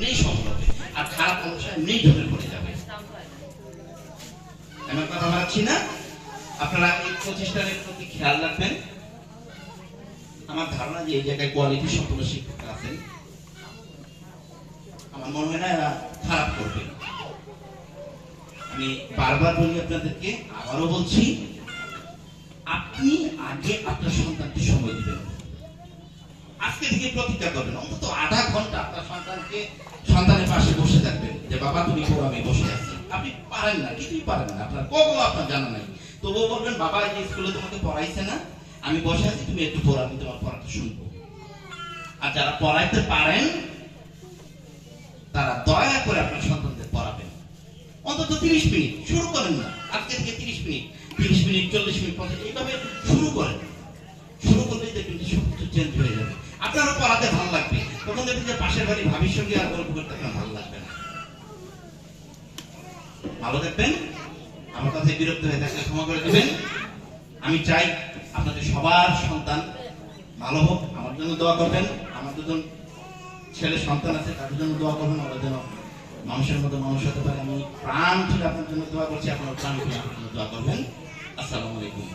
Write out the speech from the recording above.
এমনিই সফল হবে, আর খারাপ মানুষ এমনিই ঝোঁকে পড়ে যাবে। আমার কথা বাড়াচ্ছি না, আপনারা এই প্রচেষ্টার প্রতি খেয়াল রাখবেন। আমার ধারণা যে এই জায়গায় কোয়ালিটি সম্পন্ন শিক্ষকরা আছেন, আমার মনে হয় না এরা খারাপ করবে। আমি বারবার বলি আপনাদেরকে, আবারও বলছি, আপনি আগে আপনার সন্তানকে সময় দিবেন। আজকে থেকে প্রতিজ্ঞা করবেন, অন্তত আধা ঘন্টা আপনার সন্তানের পাশে বসে থাকবেন, যে বাবা তুমি পড়ো, আমি বসে আছি। আপনি পারেন না, কিছুই পারেন না, আপনার কখনো আপনার জানা নাই, তবুও বলবেন বাবা এই যে স্কুলে তোমাকে পড়াইছে না, আমি বসে আছি, তুমি একটু পড়ো, আমি তোমার পড়াটা শুনবো। আর যারা পড়াইতে পারেন তারা দয়া করে আপনার সন্তানদের পড়াবেন। অন্তত 30 মিনিট শুরু করেন না, আজকে থেকে 30 মিনিট, 30 মিনিট, 40 মিনিট, 50, এইভাবে শুরু করেন। শুরু করলেই দেখবেন যে সবকিছু চেঞ্জ হয়ে যাবে। আপনারও পড়াতে ভালো লাগবে, তখন দেখবেন যে পাশের বাড়ি ভাবির সঙ্গে আর গল্প করতে আপনার ভালো লাগবে না। ভালো থাকবেন, আমার কথায় বিরক্ত হয়ে থাকলে ক্ষমা করে দেবেন। আমি চাই আপনাদের সবার সন্তান ভালো হোক, আমার জন্য দোয়া করবেন। আমার দুজন ছেলে সন্তান আছে, তাদের জন্য দোয়া করবেন, ওরা যেন মানুষের মতো মানুষ হতে পারে। আমি প্রাণ থেকে আপনার জন্য দোয়া করছি, আপনার প্রাণ থেকে আপনার জন্য দোয়া করবেন। আসসালামু আলাইকুম।